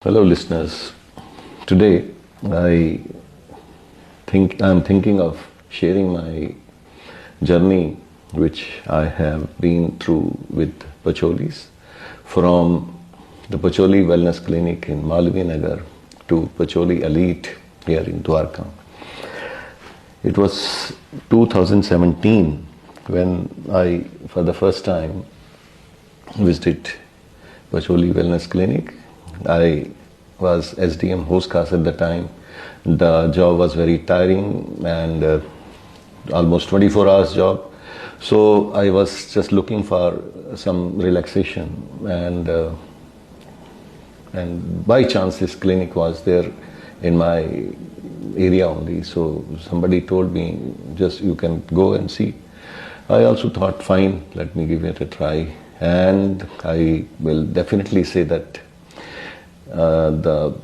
Hello listeners, today I'm thinking of sharing my journey which I have been through with Pachoulis, from the Pachouli Wellness Clinic in Malvi Nagar to Pachouli Elite here in Dwarka. It was 2017 when I for the first time visited Pachouli Wellness Clinic. I was SDM host class at the time. The job was very tiring and almost 24 hours job. So I was just looking for some relaxation and by chance this clinic was there in my area only. So somebody told me, just you can go and see. I also thought, fine, let me give it a try. And I will definitely say that the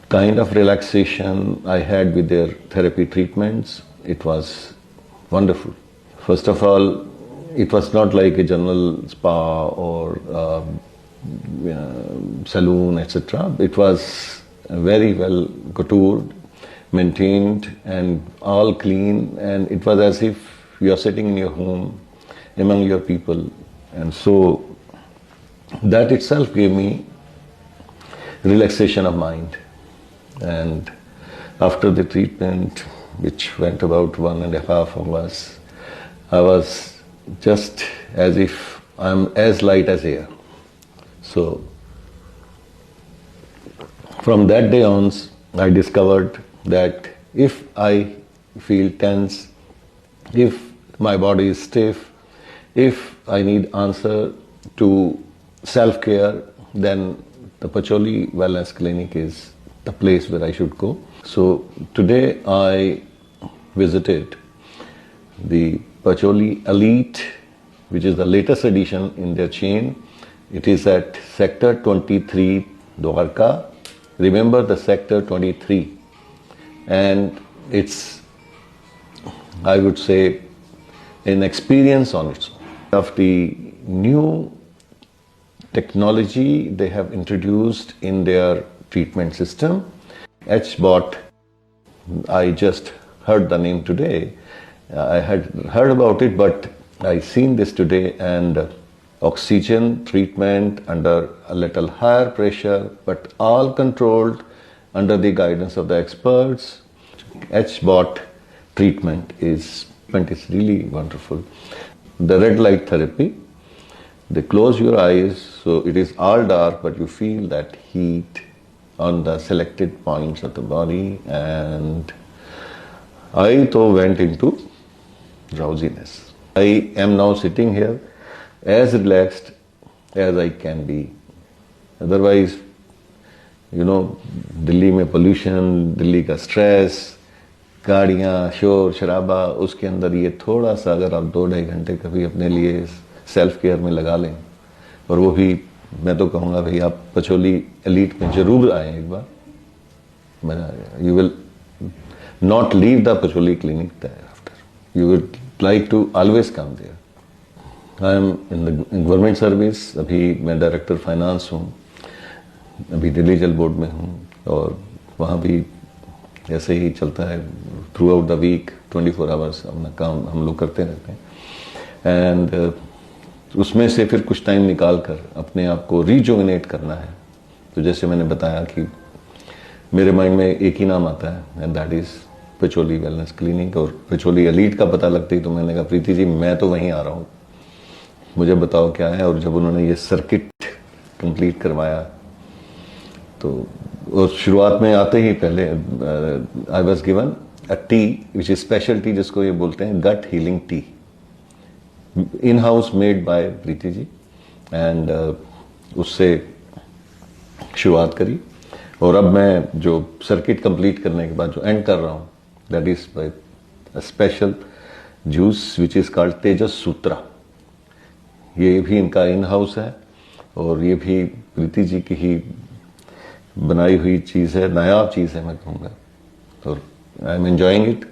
kind of relaxation I had with their therapy treatments, it was wonderful. First of all, it was not like a general spa or saloon, etc. It was very well coutoured, maintained and all clean, and it was as if you are sitting in your home among your people. And so that itself gave me relaxation of mind. And after the treatment, which went about 1.5 hours, I was just as if I'm as light as air. So from that day on, I discovered that if I feel tense, if my body is stiff, if I need answer to self-care, then the Pachouli Wellness Clinic is the place where I should go. So today I visited the Pachouli Elite, which is the latest addition in their chain. It is at Sector 23, Dwarka. Remember the Sector 23. And it's, I would say, an experience on its own. Of the new technology they have introduced in their treatment system, HBOT, I just heard the name today. I had heard about it, but I seen this today, and oxygen treatment under a little higher pressure, but all controlled under the guidance of the experts. HBOT treatment is really wonderful. The red light therapy, they close your eyes, so it is all dark, but you feel that heat on the selected points of the body, and I too went into drowsiness. I am now sitting here as relaxed as I can be. Otherwise, you know, Delhi में pollution, Delhi का stress, गाड़ियाँ, शोर शराबा, उसके अंदर ये थोड़ा सा अगर आप 2-2.5 घंटे कभी अपने लिए सेल्फ केयर में लगा लें, और वो भी मैं तो कहूँगा भाई आप पचौली एलीट में जरूर आएँ एक बार, मजा आएगा. You will not leave the Pachouli clinic thereafter. You would like to always come there. I am in the government service. अभी मैं डायरेक्टर फाइनेंस हूँ, अभी दिल्ली जल बोर्ड में हूँ, और वहाँ भी ऐसे ही चलता है throughout the week 24 hours अपना काम हम लोग करते रहते हैं. एंड उसमें से फिर कुछ टाइम निकाल कर अपने आप को रिजुविनेट करना है. तो जैसे मैंने बताया कि मेरे माइंड में एक ही नाम आता है, and that is Pachauli wellness clinic. और पचौली एलीट का पता लगता ही तो मैंने कहा, प्रीति जी मैं तो वहीं आ रहा हूँ, मुझे बताओ क्या है. और जब उन्होंने ये सर्किट कंप्लीट करवाया, तो और शुरुआत में आते ही पहले I was given a tea which is special tea, जिसको ये बोलते हैं gut healing tea, in house made by Preeti ji. And उससे शुरुआत करी, और अब मैं जो सर्किट कंप्लीट करने के बाद जो एंड कर रहा हूँ, that is by a special juice which is called Tejas Sutra. ये भी इनका इन हाउस है, और ये भी प्रीति जी की ही बनाई हुई चीज़ है, नायाब चीज़ है मैं कहूँगा. तो आई एम एंजॉयिंग इट.